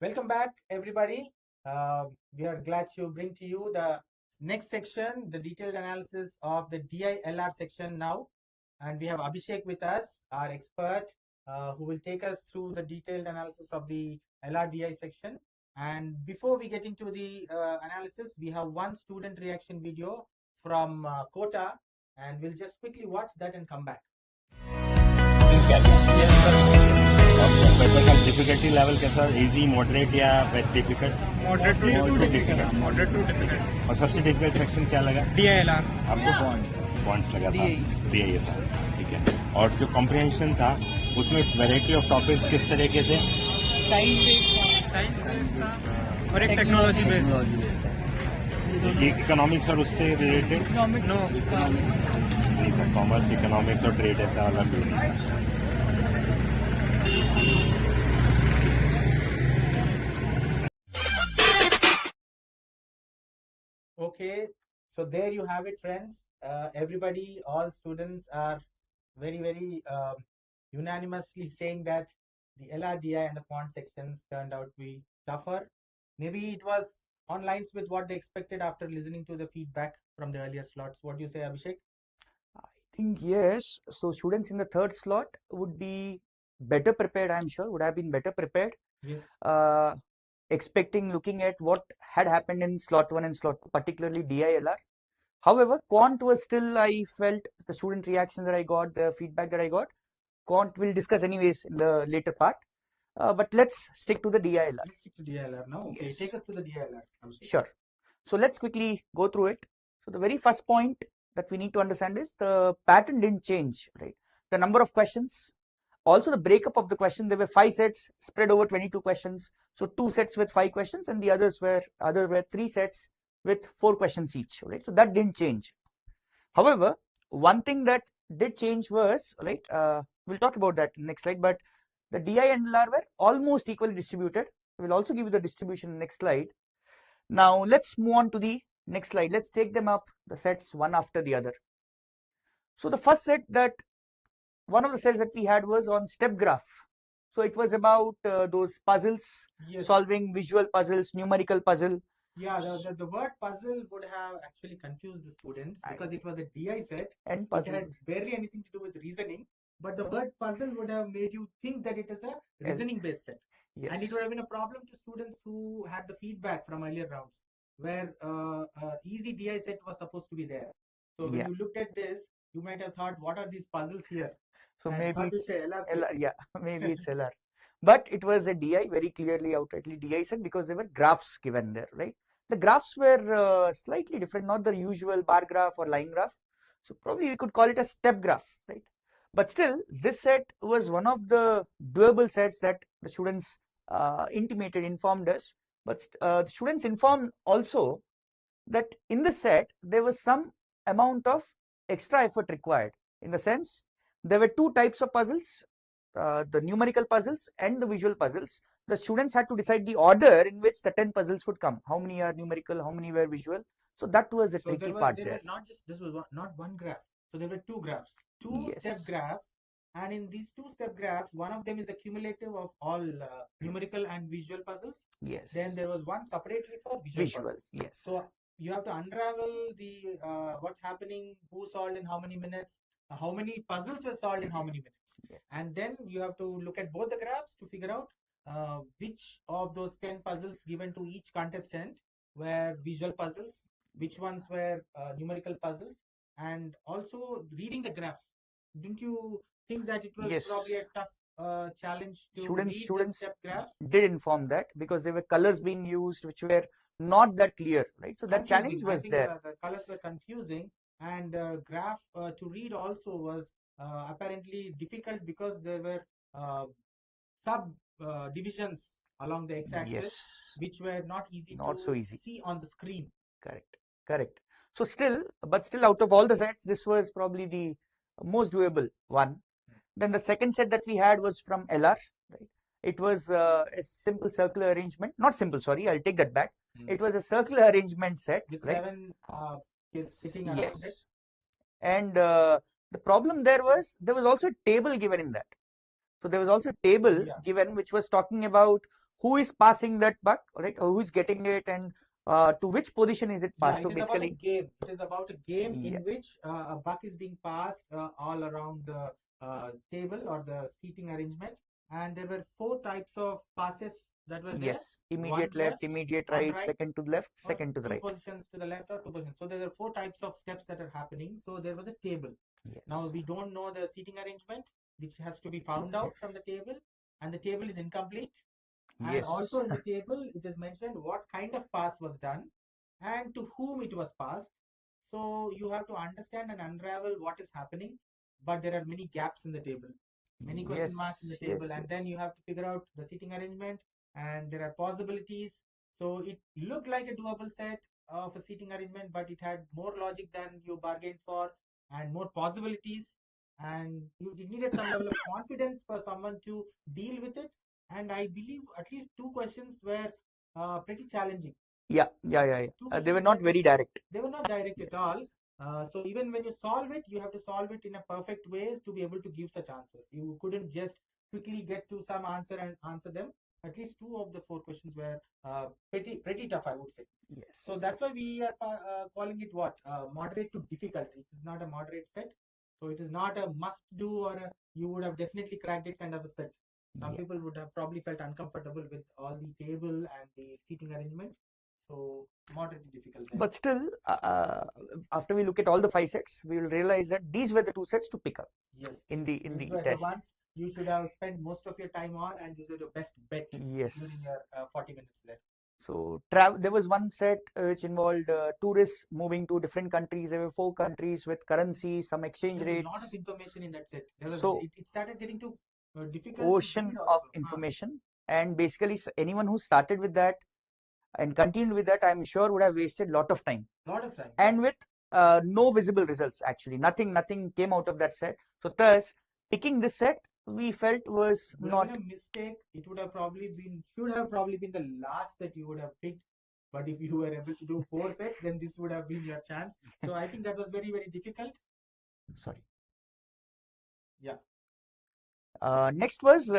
Welcome back, everybody. We are glad to bring to you the next section, the detailed analysis of the DILR section now. And we have Abhishek with us, our expert, who will take us through the detailed analysis of the LRDI section. And before we get into the analysis, we have one student reaction video from Kota, and we'll just quickly watch that and come back. Paper का difficulty level कैसा, easy, moderate या difficult? Moderate to difficult. और सबसे difficult section क्या लगा? DILR। आपको bonds लगा था, DISR, ठीक है। और जो कॉम्प्रिहेंशन था उसमें वैरायटी ऑफ टॉपिक्स किस तरह के थे? साइंस बेस्ड था और एक टेक्नोलॉजी बेस्ड। इकोनॉमिक्स और उससे रिलेटेड नहीं था, कॉमर्स, इकोनॉमिक्स और ट्रेड ऐसा अलग नहीं था। Okay, so there you have it, friends. Everybody, all students are very unanimously saying that the LRDI and the quant sections turned out to be tougher. Maybe it was on lines with what they expected after listening to the feedback from the earlier slots. What do you say, Abhishek? I think yes. So students in the third slot would be better prepared, I'm sure, would have been better prepared. Yes. Looking at what had happened in slot 1 and slot 2, particularly DILR. However, quant was still, I felt, the student reaction that I got, the feedback that I got, quant we'll discuss anyways in the later part. But let's stick to the DILR. Let's stick to DILR now. Okay, yes. Take us to the DILR. Sure. So let's quickly go through it. So the very first point that we need to understand is the pattern didn't change, right? The number of questions, also the breakup of the question, there were 5 sets spread over 22 questions. So 2 sets with 5 questions and the others were 3 sets with 4 questions each, right? So that didn't change. However, one thing that did change was, right, we'll talk about that next slide, but the DI and LR were almost equally distributed. We'll also give you the distribution next slide. Now let's move on to the next slide. Let's take them up, the sets one after the other. So the first set, that one of the sets that we had was on step graph. So it was about those puzzles, yes, solving visual puzzles, numerical puzzle. Yeah, the word puzzle would have actually confused the students because it was a DI set and puzzle. It had barely anything to do with reasoning, but the word puzzle would have made you think that it is a reasoning based set. Yes. And it would have been a problem to students who had the feedback from earlier rounds where easy DI set was supposed to be there. So when you looked at this, you might have thought, what are these puzzles here? So and maybe it's LR, yeah, maybe it's LR. But it was a DI, very clearly, outrightly DI set, because there were graphs given there, right? The graphs were slightly different, not the usual bar graph or line graph. So probably we could call it a step graph, right? But still, this set was one of the doable sets that the students informed us. But the students informed also that in the set, there was some amount of extra effort required, in the sense there were 2 types of puzzles, the numerical puzzles and the visual puzzles. The students had to decide the order in which the 10 puzzles would come. How many are numerical, how many were visual? So that was a tricky part there. Not just, this was not one graph. So there were 2 graphs, 2 step graphs. And in these 2 step graphs, one of them is a cumulative of all numerical and visual puzzles. Yes. Then there was one separately for visual puzzles. Yes. So you have to unravel the what's happening, who solved in how many minutes, how many puzzles were solved in how many minutes. Yes. And then you have to look at both the graphs to figure out which of those 10 puzzles given to each contestant were visual puzzles, which ones were numerical puzzles, and also reading the graph. Didn't you think that it was probably a tough challenge to students the step graphs? Did inform that, because there were colors being used which were not that clear, right? So that challenge was there. The colors were confusing, and the graph to read also was apparently difficult because there were sub divisions along the x-axis, which were not so easy to see on the screen. Correct. So still out of all the sets, this was probably the most doable one. Then the second set that we had was from LR, right? It was a simple circular arrangement, not simple, sorry, I'll take that back. It was a circular arrangement set with 7 kids sitting around it. And the problem there was also a table given in that. So there was also a table given which was talking about who is passing that buck, right? Or who is getting it, and to which position is it Yeah, passed it to? is about a Basically, game. It is about a game yeah. in which a buck is being passed all around the table or the seating arrangement. And there were 4 types of passes that were there. Yes, One immediate left, left, immediate one right, right, second to the left, or second to the two right. positions to the left or 2 positions. So there were 4 types of steps that are happening. So there was a table. Now Yes. we don't know the seating arrangement, which has to be found out from the table, and the table is incomplete. And also Yes. in the table, it is mentioned what kind of pass was done and to whom it was passed. So you have to understand and unravel what is happening, but there are many gaps in the table, many question marks in the Yes. table, Yes. and then you have to figure out the seating arrangement, and there are possibilities. So it looked like a doable set of a seating arrangement, but it had more logic than you bargained for and more possibilities. And you needed some level of confidence for someone to deal with it. And I believe at least 2 questions were pretty challenging. Yeah. Yeah. Yeah. Two Yeah. They were questions not were very direct. they were not direct Yes. at all. Yes. So even when you solve it, you have to solve it in a perfect way to be able to give such answers. You couldn't just quickly get to some answer and answer them. At least 2 of the 4 questions were pretty tough, I would say. So Yes. that's why we are calling it what? Moderate to difficult. It is not a moderate set. So it is not a must do or you would have definitely cracked it kind of a set. Some Yeah. people would have probably felt uncomfortable with all the table and the seating arrangement. So moderate to difficult there. But still, after we look at all the 5 sets, we will realize that these were the 2 sets to pick up Yes, in these the were the test. ones you should have spent most of your time on, and these were the best bet during Yes. your 40 minutes there. So there was one set which involved tourists moving to different countries. There were 4 countries with currency, some exchange There's a lot of rates. information in that set. So It started getting too difficult to ocean read of also. information, and basically anyone who started with that and continued with that, I'm sure would have wasted lot of time, Lot of time. and with no visible results. Actually, nothing came out of that set. So thus, picking this set, we felt was Would have not. been a mistake. It would have probably been should have probably been the last that you would have picked. But if you were able to do 4 sets, then this would have been your chance. So I think that was very difficult. Sorry. Yeah. Next was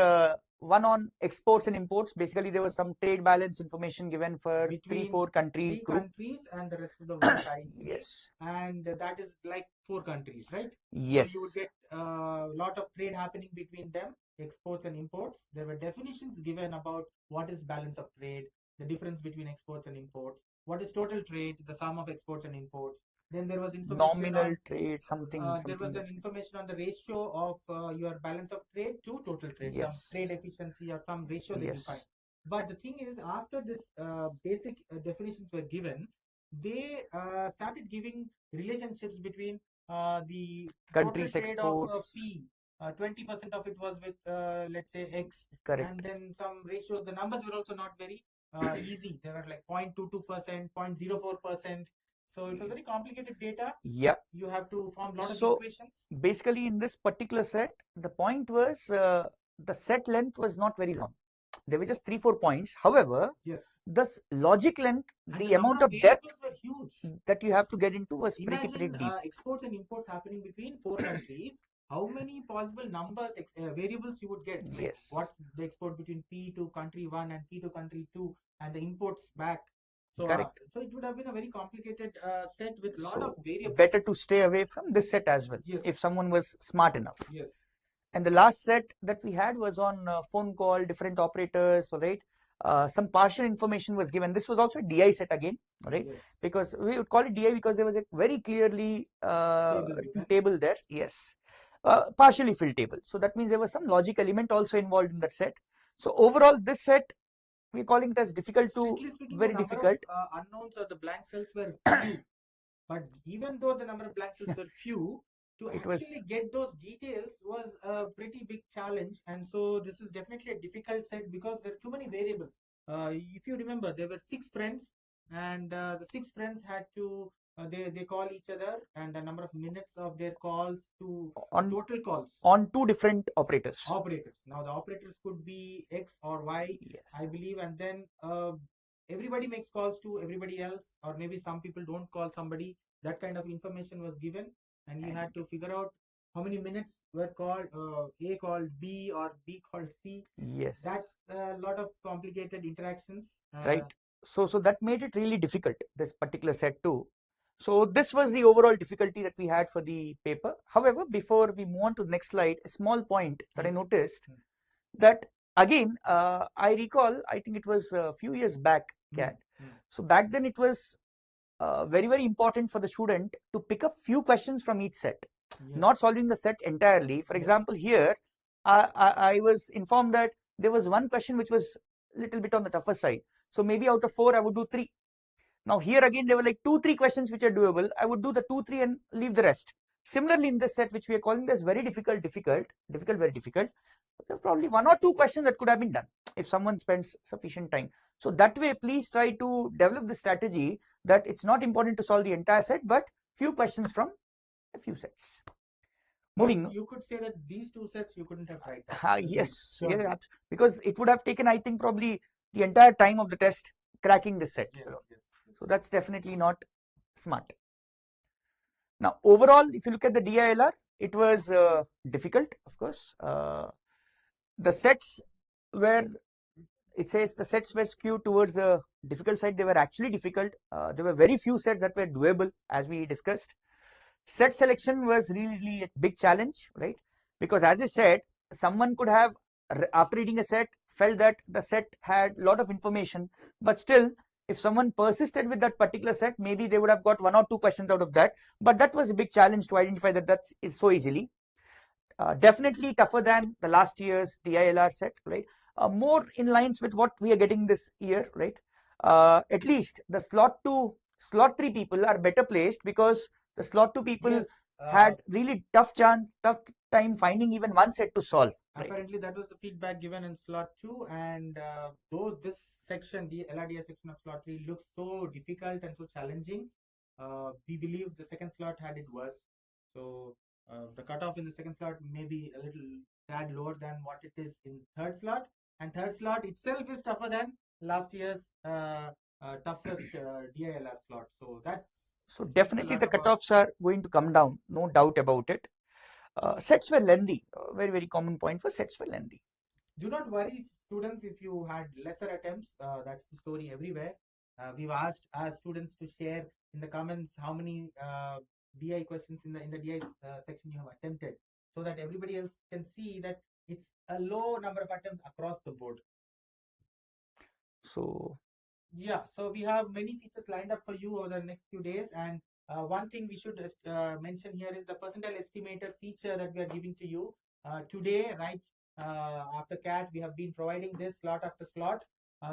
one on exports and imports. Basically, there was some trade balance information given for Between 3-4 country three group. countries and the rest of the world, I believe. Yes. And that is like 4 countries, right? Yes. So you would get a lot of trade happening between them, exports and imports. There were definitions given about what is balance of trade, the difference between exports and imports, what is total trade, the sum of exports and imports. Then there was information Nominal on trade, something there was an is. information on the ratio of your balance of trade to total trade, some trade Yes. efficiency or some ratio that you find. Yes. But the thing is, after this basic definitions were given, they started giving relationships between the Countries total trade of exports. P. 20% of it was with, let's say, X. Correct. And then some ratios, the numbers were also not very easy. They were like 0.22%, 0.04%. So it was very complicated data. Yeah. You have to form a lot of So equations. basically, in this particular set, the point was the set length was not very long. There were just 3-4 points. However, Yes. the logic length, And the the number amount of depth variables were huge. that you have to get into was pretty Imagine deep. exports and imports happening between 4 countries. How many possible numbers, variables you would get? Like Yes. what the export between P to country 1 and P to country 2 and the imports back. So, Correct. So it would have been a very complicated set with a lot So of variables. better to stay away from this set as well, Yes. if someone was smart enough. Yes. And the last set that we had was on phone call, different operators, right? Some partial information was given. This was also a DI set again, right? Yes. Because we would call it DI because there was a very clearly table there. Yes. Partially filled table. So that means there was some logic element also involved in that set. So overall, this set, we're calling it as difficult Strictly to speaking, very the number difficult. of unknowns or the blank cells were few. But even though the number of blank cells were few, to actually get those details was a pretty big challenge. And so this is definitely a difficult set because there are too many variables. If you remember, there were 6 friends, and the 6 friends had to they call each other, and the number of minutes of their calls to total calls on 2 different operators. Now the operators could be X or Y, yes. I believe, and then everybody makes calls to everybody else, or maybe some people don't call somebody. That kind of information was given, and you had to figure out how many minutes were called, A called B or B called C. Yes. That's a lot of complicated interactions. Right. So that made it really difficult, this particular set too. So this was the overall difficulty that we had for the paper. However, before we move on to the next slide, a small point that I Yes. noticed that again, I recall, I think it was a few years back, Kat. So back then it was very, very important for the student to pick up few questions from each set, not solving the set entirely. For example, here, I was informed that there was one question which was a little bit on the tougher side. So maybe out of 4, I would do 3. Now here again, there were like 2-3 questions which are doable. I would do the 2-3 and leave the rest. Similarly, in this set, which we are calling this very difficult, very difficult, there are probably 1 or 2 questions that could have been done if someone spends sufficient time. So that way, please try to develop the strategy that it's not important to solve the entire set, but few questions from a few sets. Moving. You could say that these 2 sets you couldn't have tried. Yes, yeah, because it would have taken, I think, probably the entire time of the test cracking this set. Yes. So that's definitely not smart. Now, overall, if you look at the DILR, it was difficult, of course. The sets were, it says the sets were skewed towards the difficult side. They were actually difficult. There were very few sets that were doable, as we discussed. Set selection was really a big challenge, right? Because as I said, someone could have, after reading a set, felt that the set had a lot of information, but still, if someone persisted with that particular set, maybe they would have got 1 or 2 questions out of that. But that was a big challenge to identify that is so easily. Definitely tougher than the last year's DILR set, right? More in lines with what we are getting this year, right? At least the slot 2, slot 3 people are better placed, because the slot 2 people had really tough time finding even one set to solve. Right? Apparently, that was the feedback given in slot 2, and though this section, the LRDS section of slot 3, looks so difficult and so challenging, we believe the second slot had it worse. So the cutoff in the second slot may be a little tad lower than what it is in third slot, and third slot itself is tougher than last year's toughest DILR slot. So that's definitely the cutoffs are going to come down, no doubt about it. Sets were lengthy. Very, very common point for sets were lengthy. Do not worry, students, if you had lesser attempts. That's the story everywhere. We've asked our students to share in the comments how many DI questions in the DI section you have attempted, so that everybody else can see that it's a low number of attempts across the board. So yeah, so we have many features lined up for you over the next few days, and one thing we should mention here is the percentile estimator feature that we are giving to you today, right? After CAT, we have been providing this slot after slot.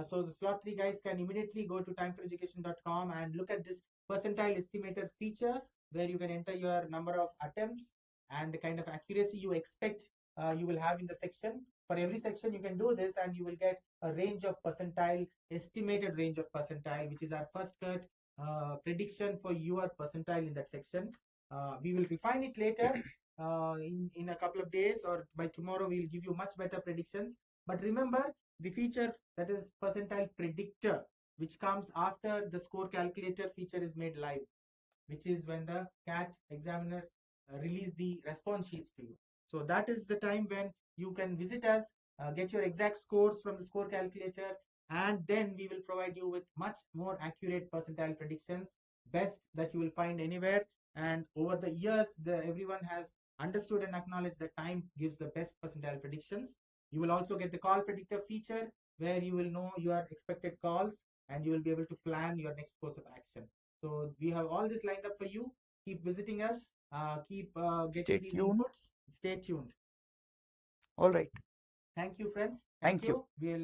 So the slot 3 guys can immediately go to timeforeducation.com and look at this percentile estimator feature, where you can enter your number of attempts and the kind of accuracy you expect you will have in the section. For every section, you can do this, and you will get a range of percentile, estimated range of percentile, which is our first cut prediction for your percentile in that section. We will refine it later in a couple of days, or by tomorrow we'll give you much better predictions. But remember the feature that is percentile predictor, which comes after the score calculator feature is made live, which is when the CAT examiners release the response sheets to you. So that is the time when you can visit us, get your exact scores from the score calculator, and then we will provide you with much more accurate percentile predictions, best that you will find anywhere. And over the years, everyone has understood and acknowledged that time gives the best percentile predictions. You will also get the call predictor feature, where you will know your expected calls, and you will be able to plan your next course of action. So we have all this lined up for you. Keep visiting us. Keep getting these inputs. Stay tuned. All right. Thank you, friends. Thank you. We'll